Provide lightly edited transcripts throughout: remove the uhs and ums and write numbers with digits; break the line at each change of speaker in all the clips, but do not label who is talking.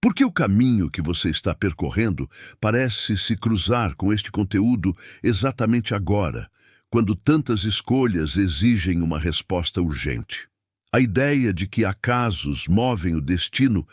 Porque o caminho que você está percorrendo parece se cruzar com este conteúdo exatamente agora, quando tantas escolhas exigem uma resposta urgente. A ideia de que acasos movem o destino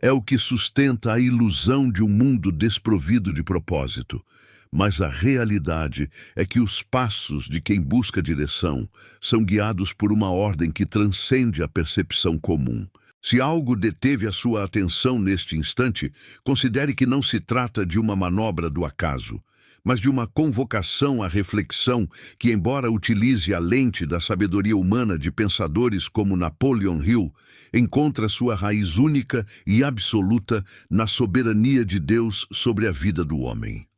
é o que sustenta a ilusão de um mundo desprovido de propósito. Mas a realidade é que os passos de quem busca direção são guiados por uma ordem que transcende a percepção comum. Se algo deteve a sua atenção neste instante, considere que não se trata de uma manobra do acaso, mas de uma convocação à reflexão que, embora utilize a lente da sabedoria humana de pensadores como Napoleon Hill, encontra sua raiz única e absoluta na soberania de Deus sobre a vida do homem.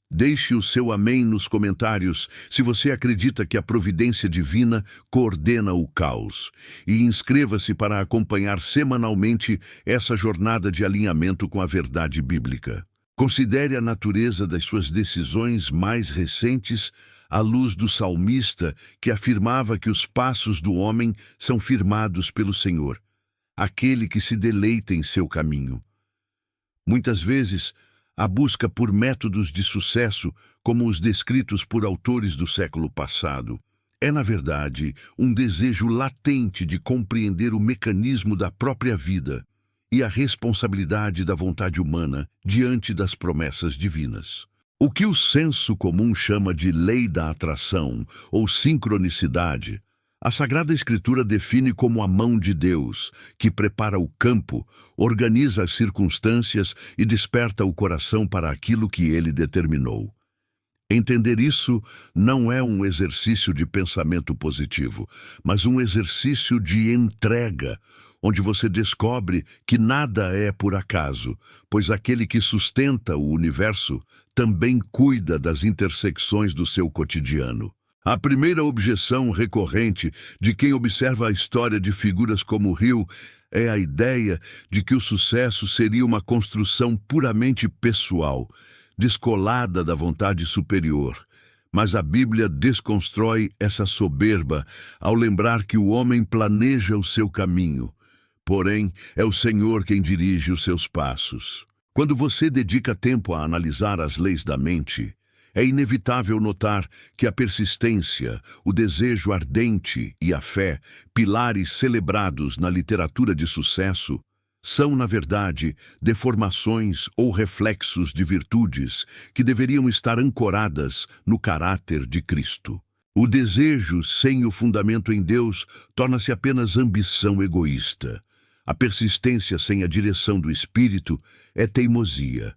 Deixe o seu amém nos comentários se você acredita que a providência divina coordena o caos. E inscreva-se para acompanhar semanalmente essa jornada de alinhamento com a verdade bíblica. Considere a natureza das suas decisões mais recentes à luz do salmista que afirmava que os passos do homem são firmados pelo Senhor, aquele que se deleita em seu caminho. Muitas vezes, a busca por métodos de sucesso, como os descritos por autores do século passado, é, na verdade, um desejo latente de compreender o mecanismo da própria vida e a responsabilidade da vontade humana diante das promessas divinas. O que o senso comum chama de lei da atração ou sincronicidade, a Sagrada Escritura define como a mão de Deus, que prepara o campo, organiza as circunstâncias e desperta o coração para aquilo que ele determinou. Entender isso não é um exercício de pensamento positivo, mas um exercício de entrega, onde você descobre que nada é por acaso, pois aquele que sustenta o universo também cuida das intersecções do seu cotidiano. A primeira objeção recorrente de quem observa a história de figuras como Hill é a ideia de que o sucesso seria uma construção puramente pessoal, descolada da vontade superior. Mas a Bíblia desconstrói essa soberba ao lembrar que o homem planeja o seu caminho, porém é o Senhor quem dirige os seus passos. Quando você dedica tempo a analisar as leis da mente, é inevitável notar que a persistência, o desejo ardente e a fé, pilares celebrados na literatura de sucesso, são, na verdade, deformações ou reflexos de virtudes que deveriam estar ancoradas no caráter de Cristo. O desejo sem o fundamento em Deus torna-se apenas ambição egoísta. A persistência sem a direção do Espírito é teimosia.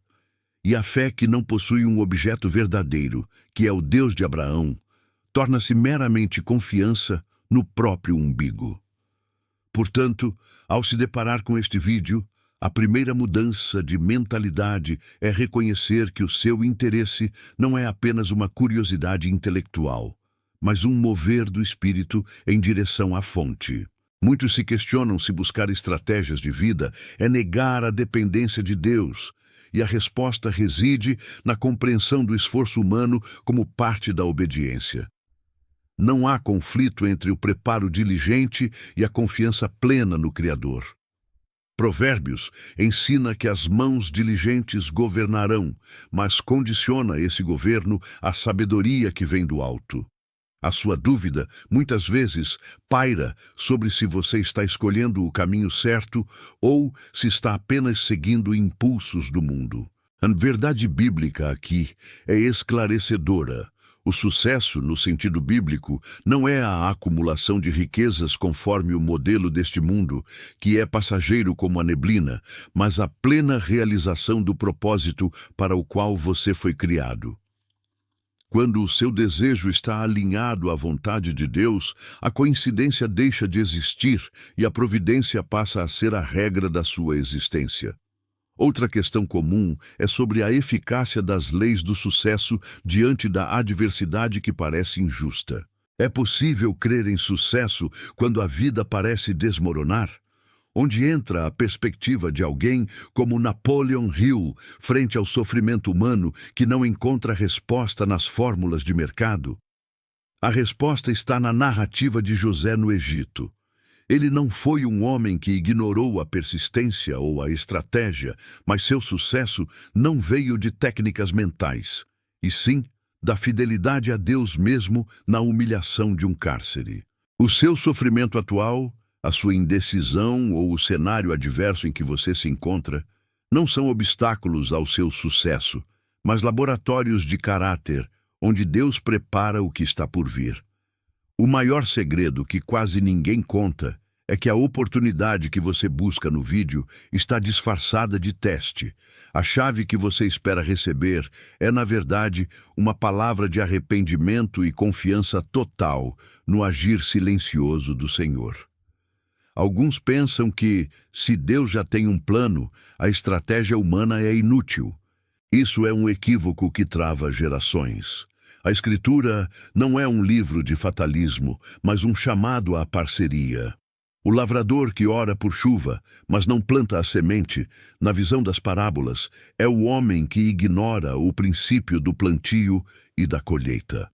E a fé que não possui um objeto verdadeiro, que é o Deus de Abraão, torna-se meramente confiança no próprio umbigo. Portanto, ao se deparar com este vídeo, a primeira mudança de mentalidade é reconhecer que o seu interesse não é apenas uma curiosidade intelectual, mas um mover do espírito em direção à fonte. Muitos se questionam se buscar estratégias de vida é negar a dependência de Deus, e a resposta reside na compreensão do esforço humano como parte da obediência. Não há conflito entre o preparo diligente e a confiança plena no Criador. Provérbios ensina que as mãos diligentes governarão, mas condiciona esse governo à sabedoria que vem do alto. A sua dúvida, muitas vezes, paira sobre se você está escolhendo o caminho certo ou se está apenas seguindo impulsos do mundo. A verdade bíblica aqui é esclarecedora. O sucesso, no sentido bíblico, não é a acumulação de riquezas conforme o modelo deste mundo, que é passageiro como a neblina, mas a plena realização do propósito para o qual você foi criado. Quando o seu desejo está alinhado à vontade de Deus, a coincidência deixa de existir e a providência passa a ser a regra da sua existência. Outra questão comum é sobre a eficácia das leis do sucesso diante da adversidade que parece injusta. É possível crer em sucesso quando a vida parece desmoronar? Onde entra a perspectiva de alguém como Napoleon Hill frente ao sofrimento humano que não encontra resposta nas fórmulas de mercado? A resposta está na narrativa de José no Egito. Ele não foi um homem que ignorou a persistência ou a estratégia, mas seu sucesso não veio de técnicas mentais, e sim da fidelidade a Deus mesmo na humilhação de um cárcere. O seu sofrimento atual, a sua indecisão ou o cenário adverso em que você se encontra, não são obstáculos ao seu sucesso, mas laboratórios de caráter, onde Deus prepara o que está por vir. O maior segredo que quase ninguém conta é que a oportunidade que você busca no vídeo está disfarçada de teste. A chave que você espera receber é, na verdade, uma palavra de arrependimento e confiança total no agir silencioso do Senhor. Alguns pensam que, se Deus já tem um plano, a estratégia humana é inútil. Isso é um equívoco que trava gerações. A Escritura não é um livro de fatalismo, mas um chamado à parceria. O lavrador que ora por chuva, mas não planta a semente, na visão das parábolas, é o homem que ignora o princípio do plantio e da colheita.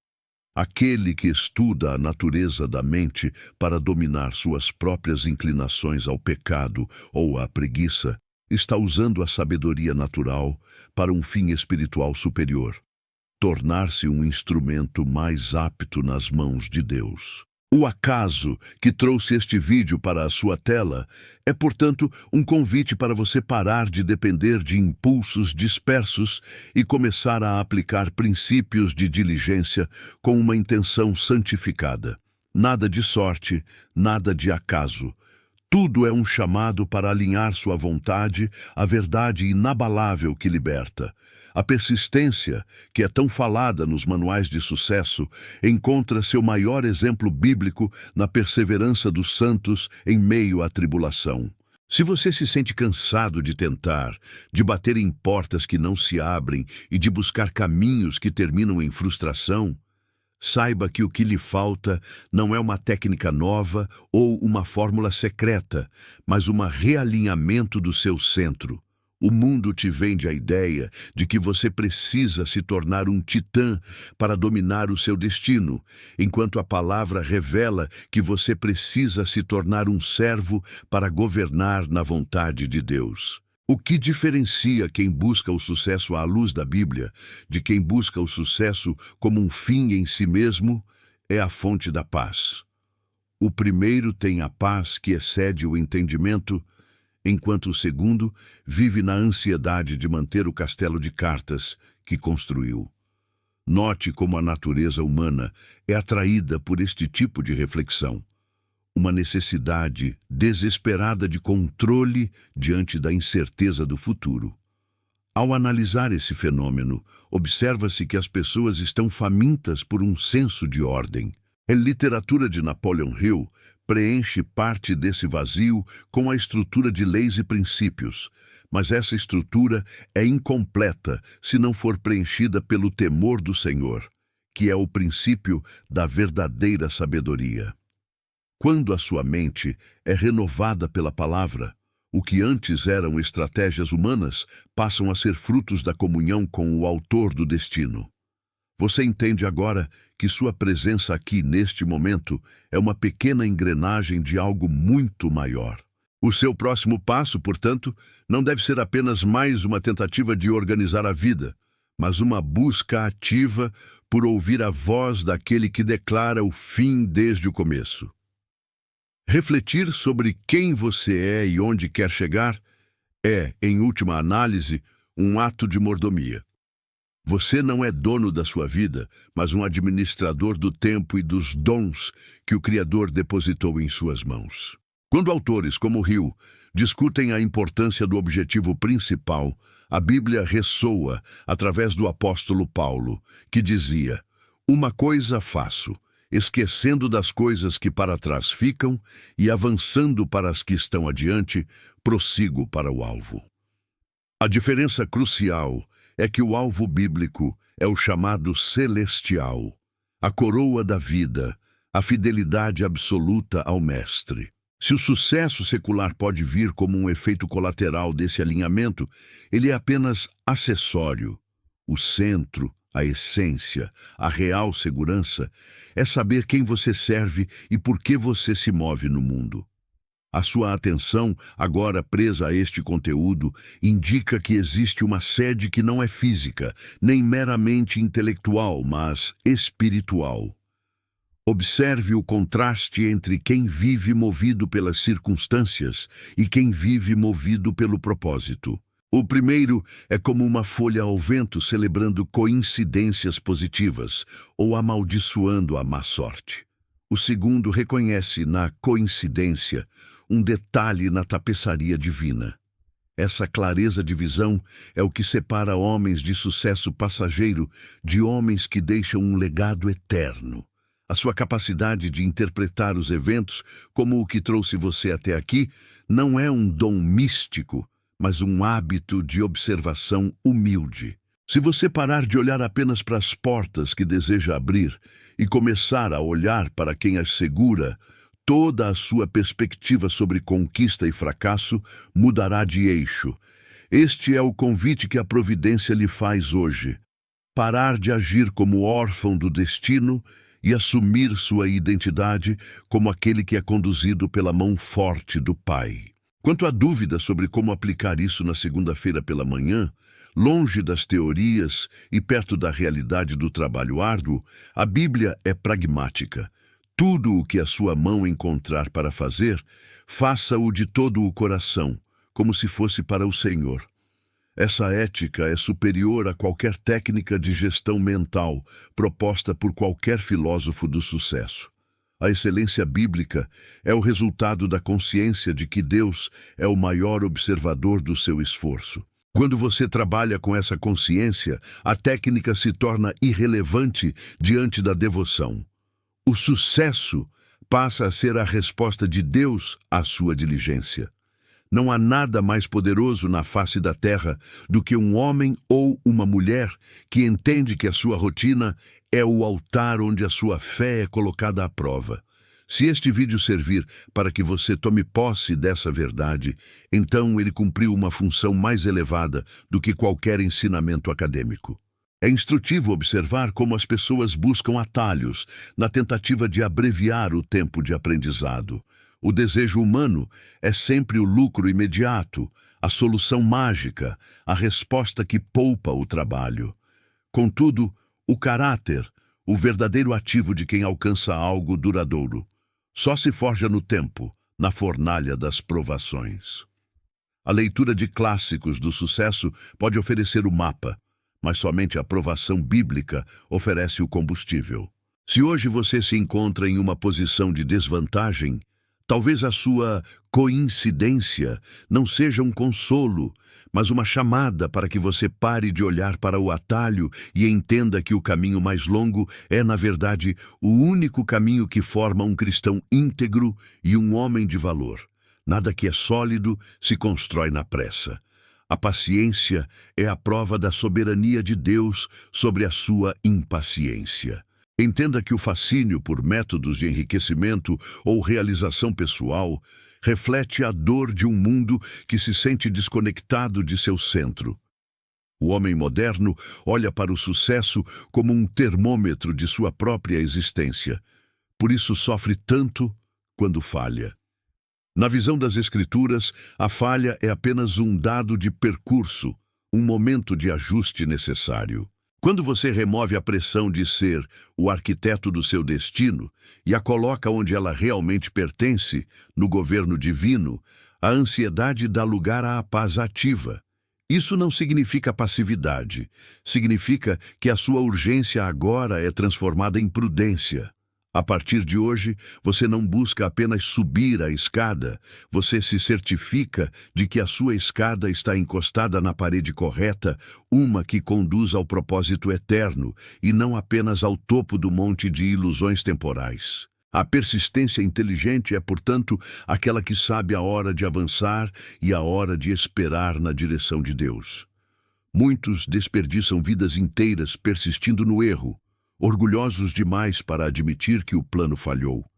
Aquele que estuda a natureza da mente para dominar suas próprias inclinações ao pecado ou à preguiça, está usando a sabedoria natural para um fim espiritual superior: tornar-se um instrumento mais apto nas mãos de Deus. O acaso que trouxe este vídeo para a sua tela é, portanto, um convite para você parar de depender de impulsos dispersos e começar a aplicar princípios de diligência com uma intenção santificada. Nada de sorte, nada de acaso. Tudo é um chamado para alinhar sua vontade à verdade inabalável que liberta. A persistência, que é tão falada nos manuais de sucesso, encontra seu maior exemplo bíblico na perseverança dos santos em meio à tribulação. Se você se sente cansado de tentar, de bater em portas que não se abrem e de buscar caminhos que terminam em frustração, saiba que o que lhe falta não é uma técnica nova ou uma fórmula secreta, mas um realinhamento do seu centro. O mundo te vende a ideia de que você precisa se tornar um titã para dominar o seu destino, enquanto a palavra revela que você precisa se tornar um servo para governar na vontade de Deus. O que diferencia quem busca o sucesso à luz da Bíblia de quem busca o sucesso como um fim em si mesmo é a fonte da paz. O primeiro tem a paz que excede o entendimento, enquanto o segundo vive na ansiedade de manter o castelo de cartas que construiu. Note como a natureza humana é atraída por este tipo de reflexão. Uma necessidade desesperada de controle diante da incerteza do futuro. Ao analisar esse fenômeno, observa-se que as pessoas estão famintas por um senso de ordem. A literatura de Napoleon Hill preenche parte desse vazio com a estrutura de leis e princípios, mas essa estrutura é incompleta se não for preenchida pelo temor do Senhor, que é o princípio da verdadeira sabedoria. Quando a sua mente é renovada pela palavra, o que antes eram estratégias humanas passam a ser frutos da comunhão com o autor do destino. Você entende agora que sua presença aqui neste momento é uma pequena engrenagem de algo muito maior. O seu próximo passo, portanto, não deve ser apenas mais uma tentativa de organizar a vida, mas uma busca ativa por ouvir a voz daquele que declara o fim desde o começo. Refletir sobre quem você é e onde quer chegar é, em última análise, um ato de mordomia. Você não é dono da sua vida, mas um administrador do tempo e dos dons que o Criador depositou em suas mãos. Quando autores como Hill discutem a importância do objetivo principal, a Bíblia ressoa através do apóstolo Paulo, que dizia: "Uma coisa faço, esquecendo das coisas que para trás ficam e avançando para as que estão adiante, prossigo para o alvo." A diferença crucial é que o alvo bíblico é o chamado celestial, a coroa da vida, a fidelidade absoluta ao Mestre. Se o sucesso secular pode vir como um efeito colateral desse alinhamento, ele é apenas acessório. O centro, a essência, a real segurança é saber quem você serve e por que você se move no mundo. A sua atenção, agora presa a este conteúdo, indica que existe uma sede que não é física, nem meramente intelectual, mas espiritual. Observe o contraste entre quem vive movido pelas circunstâncias e quem vive movido pelo propósito. O primeiro é como uma folha ao vento celebrando coincidências positivas ou amaldiçoando a má sorte. O segundo reconhece na coincidência um detalhe na tapeçaria divina. Essa clareza de visão é o que separa homens de sucesso passageiro de homens que deixam um legado eterno. A sua capacidade de interpretar os eventos como o que trouxe você até aqui não é um dom místico, mas um hábito de observação humilde. Se você parar de olhar apenas para as portas que deseja abrir e começar a olhar para quem as segura, toda a sua perspectiva sobre conquista e fracasso mudará de eixo. Este é o convite que a providência lhe faz hoje. Parar de agir como órfão do destino e assumir sua identidade como aquele que é conduzido pela mão forte do Pai. Quanto à dúvida sobre como aplicar isso na segunda-feira pela manhã, longe das teorias e perto da realidade do trabalho árduo, a Bíblia é pragmática. Tudo o que a sua mão encontrar para fazer, faça-o de todo o coração, como se fosse para o Senhor. Essa ética é superior a qualquer técnica de gestão mental proposta por qualquer filósofo do sucesso. A excelência bíblica é o resultado da consciência de que Deus é o maior observador do seu esforço. Quando você trabalha com essa consciência, a técnica se torna irrelevante diante da devoção. O sucesso passa a ser a resposta de Deus à sua diligência. Não há nada mais poderoso na face da terra do que um homem ou uma mulher que entende que a sua rotina é o altar onde a sua fé é colocada à prova. Se este vídeo servir para que você tome posse dessa verdade, então ele cumpriu uma função mais elevada do que qualquer ensinamento acadêmico. É instrutivo observar como as pessoas buscam atalhos na tentativa de abreviar o tempo de aprendizado. O desejo humano é sempre o lucro imediato, a solução mágica, a resposta que poupa o trabalho. Contudo, o caráter, o verdadeiro ativo de quem alcança algo duradouro, só se forja no tempo, na fornalha das provações. A leitura de clássicos do sucesso pode oferecer o mapa, mas somente a provação bíblica oferece o combustível. Se hoje você se encontra em uma posição de desvantagem, talvez a sua coincidência não seja um consolo, mas uma chamada para que você pare de olhar para o atalho e entenda que o caminho mais longo é, na verdade, o único caminho que forma um cristão íntegro e um homem de valor. Nada que é sólido se constrói na pressa. A paciência é a prova da soberania de Deus sobre a sua impaciência. Entenda que o fascínio por métodos de enriquecimento ou realização pessoal reflete a dor de um mundo que se sente desconectado de seu centro. O homem moderno olha para o sucesso como um termômetro de sua própria existência. Por isso sofre tanto quando falha. Na visão das Escrituras, a falha é apenas um dado de percurso, um momento de ajuste necessário. Quando você remove a pressão de ser o arquiteto do seu destino e a coloca onde ela realmente pertence, no governo divino, a ansiedade dá lugar à paz ativa. Isso não significa passividade, significa que a sua urgência agora é transformada em prudência. A partir de hoje, você não busca apenas subir a escada, você se certifica de que a sua escada está encostada na parede correta, uma que conduz ao propósito eterno, e não apenas ao topo do monte de ilusões temporais. A persistência inteligente é, portanto, aquela que sabe a hora de avançar e a hora de esperar na direção de Deus. Muitos desperdiçam vidas inteiras persistindo no erro, orgulhosos demais para admitir que o plano falhou.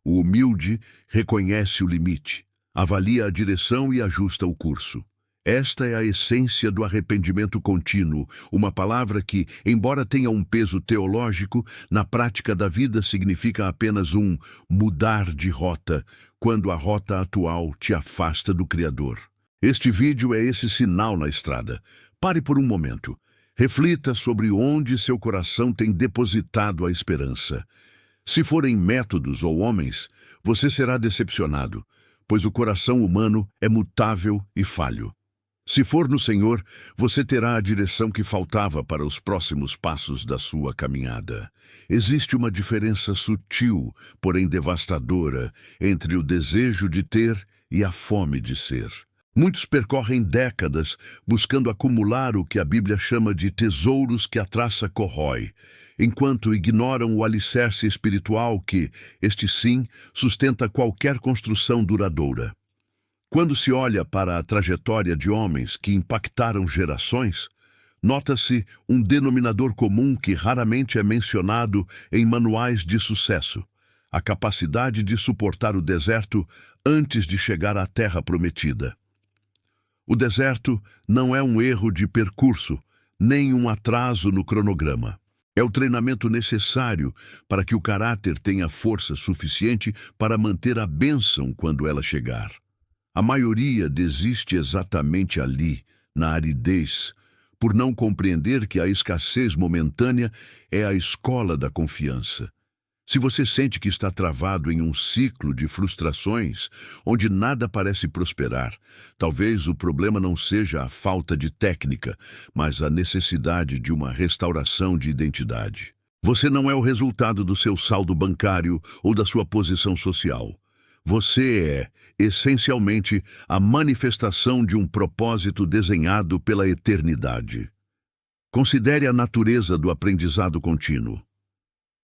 O humilde reconhece o limite, avalia a direção e ajusta o curso. Esta é a essência do arrependimento contínuo, uma palavra que, embora tenha um peso teológico, na prática da vida significa apenas um mudar de rota, quando a rota atual te afasta do Criador. Este vídeo é esse sinal na estrada. Pare por um momento. Reflita sobre onde seu coração tem depositado a esperança. Se forem métodos ou homens, você será decepcionado, pois o coração humano é mutável e falho. Se for no Senhor, você terá a direção que faltava para os próximos passos da sua caminhada. Existe uma diferença sutil, porém devastadora, entre o desejo de ter e a fome de ser. Muitos percorrem décadas buscando acumular o que a Bíblia chama de tesouros que a traça corrói, enquanto ignoram o alicerce espiritual que, este sim, sustenta qualquer construção duradoura. Quando se olha para a trajetória de homens que impactaram gerações, nota-se um denominador comum que raramente é mencionado em manuais de sucesso: a capacidade de suportar o deserto antes de chegar à terra prometida. O deserto não é um erro de percurso, nem um atraso no cronograma. É o treinamento necessário para que o caráter tenha força suficiente para manter a bênção quando ela chegar. A maioria desiste exatamente ali, na aridez, por não compreender que a escassez momentânea é a escola da confiança. Se você sente que está travado em um ciclo de frustrações, onde nada parece prosperar, talvez o problema não seja a falta de técnica, mas a necessidade de uma restauração de identidade. Você não é o resultado do seu saldo bancário ou da sua posição social. Você é, essencialmente, a manifestação de um propósito desenhado pela eternidade. Considere a natureza do aprendizado contínuo.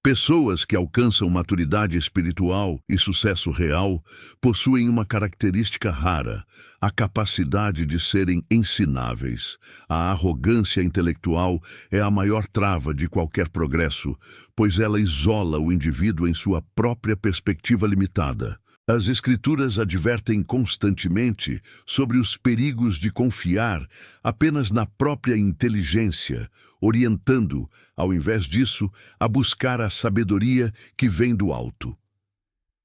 Pessoas que alcançam maturidade espiritual e sucesso real possuem uma característica rara: a capacidade de serem ensináveis. A arrogância intelectual é a maior trava de qualquer progresso, pois ela isola o indivíduo em sua própria perspectiva limitada. As Escrituras advertem constantemente sobre os perigos de confiar apenas na própria inteligência, orientando, ao invés disso, a buscar a sabedoria que vem do alto.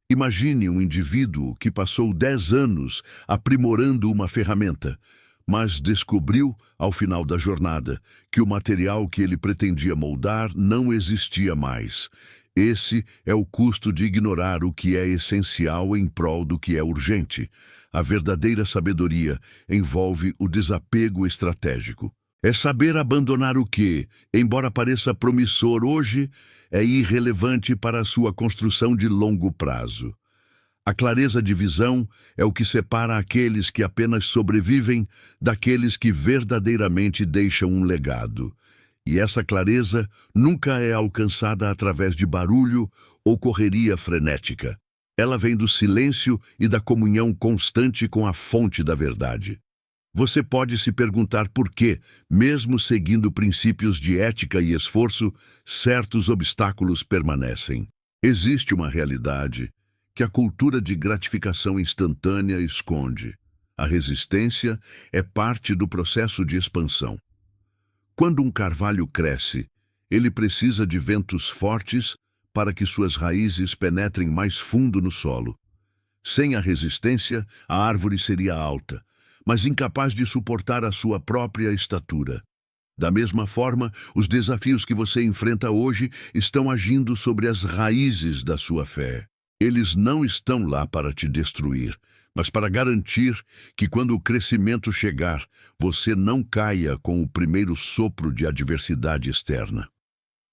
Imagine um indivíduo que passou 10 anos aprimorando uma ferramenta, mas descobriu, ao final da jornada, que o material que ele pretendia moldar não existia mais. Esse é o custo de ignorar o que é essencial em prol do que é urgente. A verdadeira sabedoria envolve o desapego estratégico. É saber abandonar o que, embora pareça promissor hoje, é irrelevante para a sua construção de longo prazo. A clareza de visão é o que separa aqueles que apenas sobrevivem daqueles que verdadeiramente deixam um legado. E essa clareza nunca é alcançada através de barulho ou correria frenética. Ela vem do silêncio e da comunhão constante com a fonte da verdade. Você pode se perguntar por que, mesmo seguindo princípios de ética e esforço, certos obstáculos permanecem. Existe uma realidade que a cultura de gratificação instantânea esconde. A resistência é parte do processo de expansão. Quando um carvalho cresce, ele precisa de ventos fortes para que suas raízes penetrem mais fundo no solo. Sem a resistência, a árvore seria alta, mas incapaz de suportar a sua própria estatura. Da mesma forma, os desafios que você enfrenta hoje estão agindo sobre as raízes da sua fé. Eles não estão lá para te destruir, mas para garantir que quando o crescimento chegar, você não caia com o primeiro sopro de adversidade externa.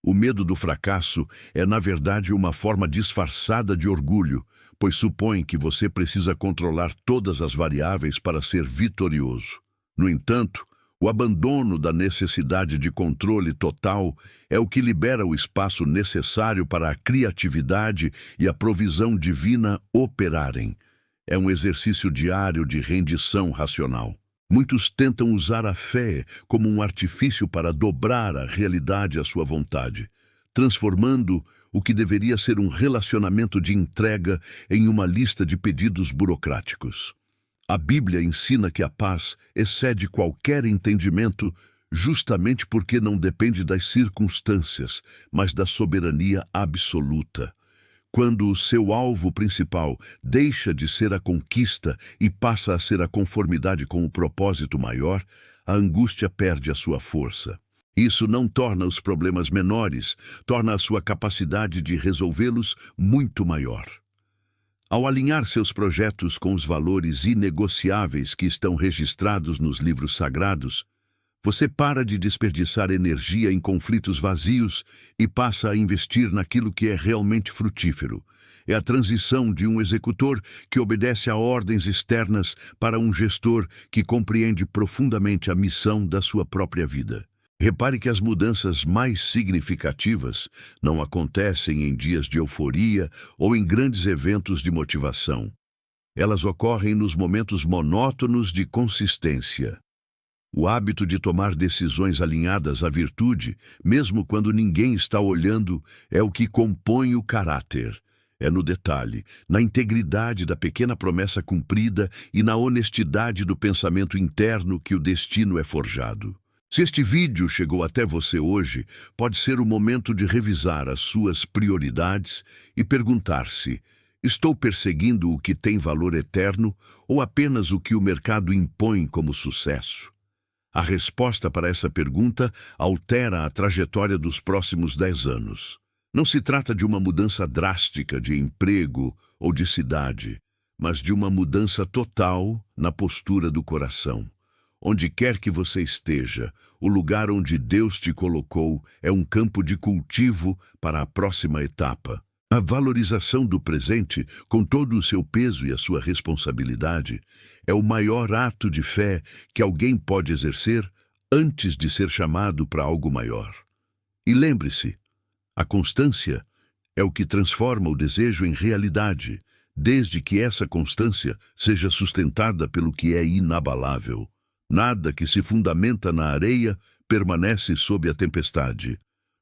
O medo do fracasso é, na verdade, uma forma disfarçada de orgulho, pois supõe que você precisa controlar todas as variáveis para ser vitorioso. No entanto, o abandono da necessidade de controle total é o que libera o espaço necessário para a criatividade e a provisão divina operarem. É um exercício diário de rendição racional. Muitos tentam usar a fé como um artifício para dobrar a realidade à sua vontade, transformando o que deveria ser um relacionamento de entrega em uma lista de pedidos burocráticos. A Bíblia ensina que a paz excede qualquer entendimento justamente porque não depende das circunstâncias, mas da soberania absoluta. Quando o seu alvo principal deixa de ser a conquista e passa a ser a conformidade com o propósito maior, a angústia perde a sua força. Isso não torna os problemas menores, torna a sua capacidade de resolvê-los muito maior. Ao alinhar seus projetos com os valores inegociáveis que estão registrados nos livros sagrados, você para de desperdiçar energia em conflitos vazios e passa a investir naquilo que é realmente frutífero. É a transição de um executor que obedece a ordens externas para um gestor que compreende profundamente a missão da sua própria vida. Repare que as mudanças mais significativas não acontecem em dias de euforia ou em grandes eventos de motivação. Elas ocorrem nos momentos monótonos de consistência. O hábito de tomar decisões alinhadas à virtude, mesmo quando ninguém está olhando, é o que compõe o caráter. É no detalhe, na integridade da pequena promessa cumprida e na honestidade do pensamento interno que o destino é forjado. Se este vídeo chegou até você hoje, pode ser o momento de revisar as suas prioridades e perguntar-se: estou perseguindo o que tem valor eterno ou apenas o que o mercado impõe como sucesso? A resposta para essa pergunta altera a trajetória dos próximos 10 anos. Não se trata de uma mudança drástica de emprego ou de cidade, mas de uma mudança total na postura do coração. Onde quer que você esteja, o lugar onde Deus te colocou é um campo de cultivo para a próxima etapa. A valorização do presente, com todo o seu peso e a sua responsabilidade, é o maior ato de fé que alguém pode exercer antes de ser chamado para algo maior. E lembre-se, a constância é o que transforma o desejo em realidade, desde que essa constância seja sustentada pelo que é inabalável. Nada que se fundamenta na areia permanece sob a tempestade,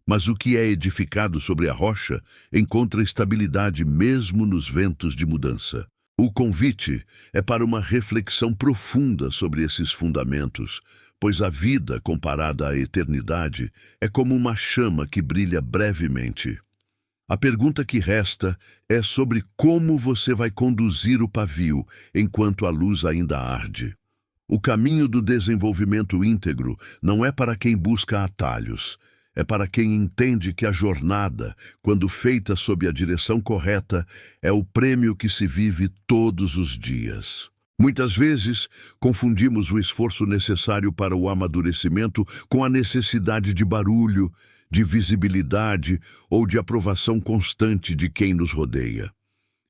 mas o que é edificado sobre a rocha encontra estabilidade mesmo nos ventos de mudança. O convite é para uma reflexão profunda sobre esses fundamentos, pois a vida, comparada à eternidade, é como uma chama que brilha brevemente. A pergunta que resta é sobre como você vai conduzir o pavio enquanto a luz ainda arde. O caminho do desenvolvimento íntegro não é para quem busca atalhos, é para quem entende que a jornada, quando feita sob a direção correta, é o prêmio que se vive todos os dias. Muitas vezes, confundimos o esforço necessário para o amadurecimento com a necessidade de barulho, de visibilidade ou de aprovação constante de quem nos rodeia.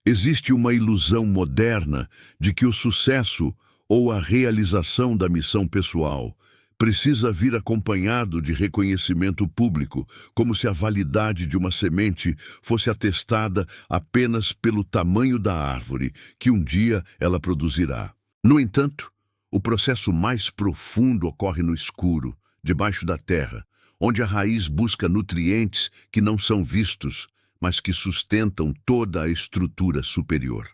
Existe uma ilusão moderna de que o sucesso ou a realização da missão pessoal precisa vir acompanhado de reconhecimento público, como se a validade de uma semente fosse atestada apenas pelo tamanho da árvore que um dia ela produzirá. No entanto, o processo mais profundo ocorre no escuro, debaixo da terra, onde a raiz busca nutrientes que não são vistos, mas que sustentam toda a estrutura superior.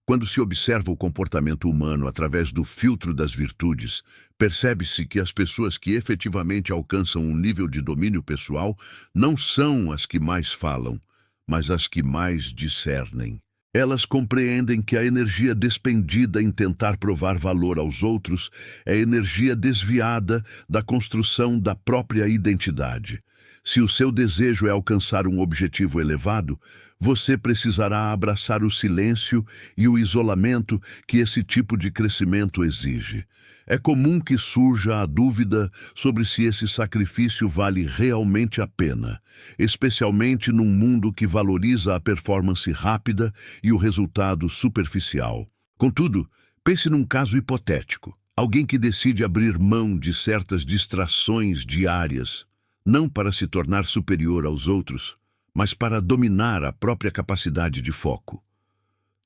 Quando se observa o comportamento humano através do filtro das virtudes, percebe-se que as pessoas que efetivamente alcançam um nível de domínio pessoal não são as que mais falam, mas as que mais discernem. Elas compreendem que a energia despendida em tentar provar valor aos outros é energia desviada da construção da própria identidade. Se o seu desejo é alcançar um objetivo elevado, você precisará abraçar o silêncio e o isolamento que esse tipo de crescimento exige. É comum que surja a dúvida sobre se esse sacrifício vale realmente a pena, especialmente num mundo que valoriza a performance rápida e o resultado superficial. Contudo, pense num caso hipotético. Alguém que decide abrir mão de certas distrações diárias, não para se tornar superior aos outros, mas para dominar a própria capacidade de foco.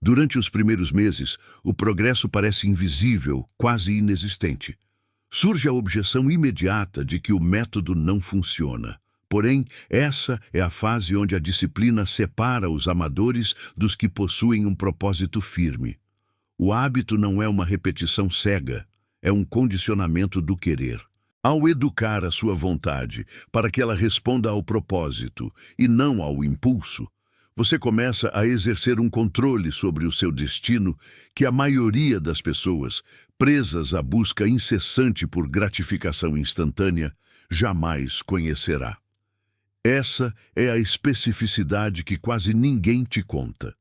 Durante os primeiros meses, o progresso parece invisível, quase inexistente. Surge a objeção imediata de que o método não funciona. Porém, essa é a fase onde a disciplina separa os amadores dos que possuem um propósito firme. O hábito não é uma repetição cega, é um condicionamento do querer. Ao educar a sua vontade para que ela responda ao propósito e não ao impulso, você começa a exercer um controle sobre o seu destino que a maioria das pessoas, presas à busca incessante por gratificação instantânea, jamais conhecerá. Essa é a especificidade que quase ninguém te conta.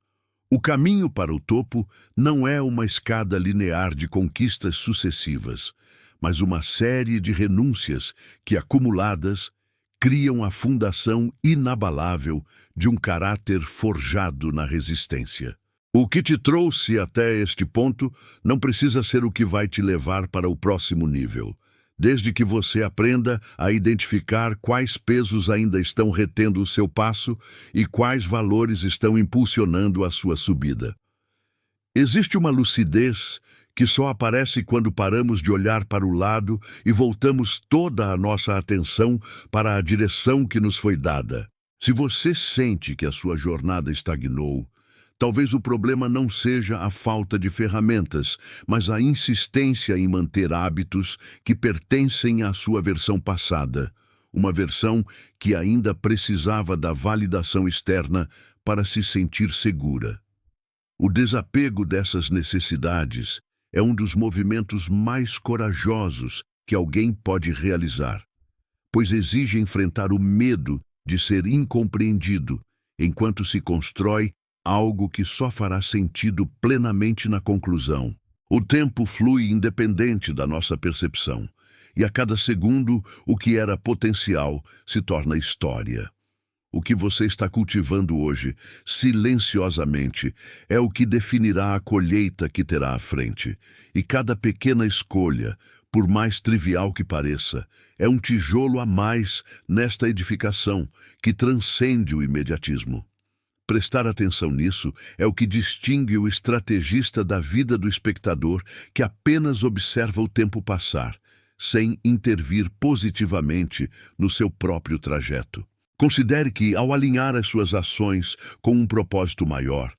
O caminho para o topo não é uma escada linear de conquistas sucessivas, mas uma série de renúncias que, acumuladas, criam a fundação inabalável de um caráter forjado na resistência. O que te trouxe até este ponto não precisa ser o que vai te levar para o próximo nível, desde que você aprenda a identificar quais pesos ainda estão retendo o seu passo e quais valores estão impulsionando a sua subida. Existe uma lucidez que só aparece quando paramos de olhar para o lado e voltamos toda a nossa atenção para a direção que nos foi dada. Se você sente que a sua jornada estagnou, talvez o problema não seja a falta de ferramentas, mas a insistência em manter hábitos que pertencem à sua versão passada, uma versão que ainda precisava da validação externa para se sentir segura. O desapego dessas necessidades é um dos movimentos mais corajosos que alguém pode realizar, pois exige enfrentar o medo de ser incompreendido, enquanto se constrói algo que só fará sentido plenamente na conclusão. O tempo flui independente da nossa percepção, e a cada segundo o que era potencial se torna história. O que você está cultivando hoje, silenciosamente, é o que definirá a colheita que terá à frente. E cada pequena escolha, por mais trivial que pareça, é um tijolo a mais nesta edificação que transcende o imediatismo. Prestar atenção nisso é o que distingue o estrategista da vida do espectador que apenas observa o tempo passar, sem intervir positivamente no seu próprio trajeto. Considere que, ao alinhar as suas ações com um propósito maior,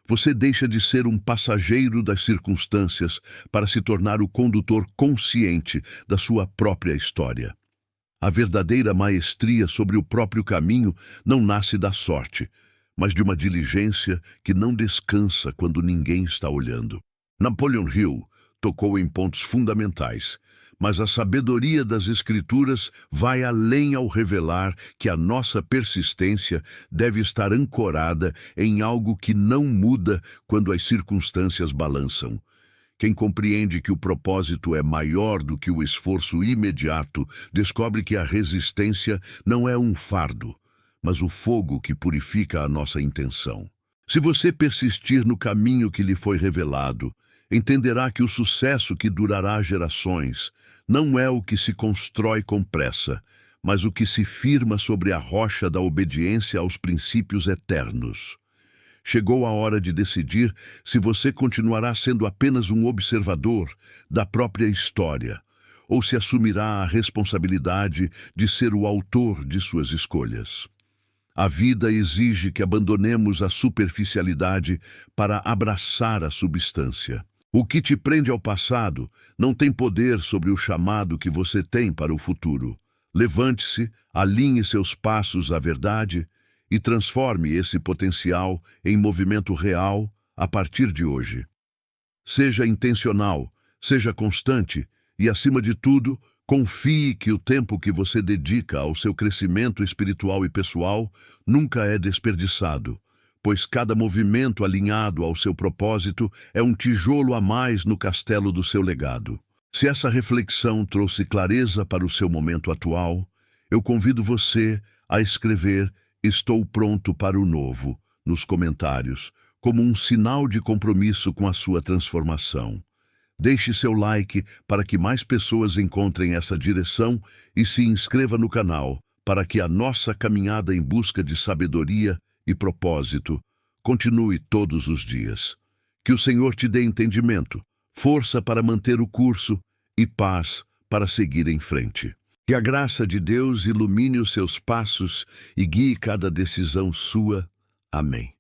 você deixa de ser um passageiro das circunstâncias para se tornar o condutor consciente da sua própria história. A verdadeira maestria sobre o próprio caminho não nasce da sorte, mas de uma diligência que não descansa quando ninguém está olhando. Napoleon Hill tocou em pontos fundamentais, mas a sabedoria das Escrituras vai além ao revelar que a nossa persistência deve estar ancorada em algo que não muda quando as circunstâncias balançam. Quem compreende que o propósito é maior do que o esforço imediato, descobre que a resistência não é um fardo, mas o fogo que purifica a nossa intenção. Se você persistir no caminho que lhe foi revelado, entenderá que o sucesso que durará gerações não é o que se constrói com pressa, mas o que se firma sobre a rocha da obediência aos princípios eternos. Chegou a hora de decidir se você continuará sendo apenas um observador da própria história, ou se assumirá a responsabilidade de ser o autor de suas escolhas. A vida exige que abandonemos a superficialidade para abraçar a substância. O que te prende ao passado não tem poder sobre o chamado que você tem para o futuro. Levante-se, alinhe seus passos à verdade e transforme esse potencial em movimento real a partir de hoje. Seja intencional, seja constante e, acima de tudo, confie que o tempo que você dedica ao seu crescimento espiritual e pessoal nunca é desperdiçado, pois cada movimento alinhado ao seu propósito é um tijolo a mais no castelo do seu legado. Se essa reflexão trouxe clareza para o seu momento atual, eu convido você a escrever "Estou pronto para o novo" nos comentários, como um sinal de compromisso com a sua transformação. Deixe seu like para que mais pessoas encontrem essa direção e se inscreva no canal para que a nossa caminhada em busca de sabedoria e propósito continue todos os dias. Que o Senhor te dê entendimento, força para manter o curso e paz para seguir em frente. Que a graça de Deus ilumine os seus passos e guie cada decisão sua. Amém.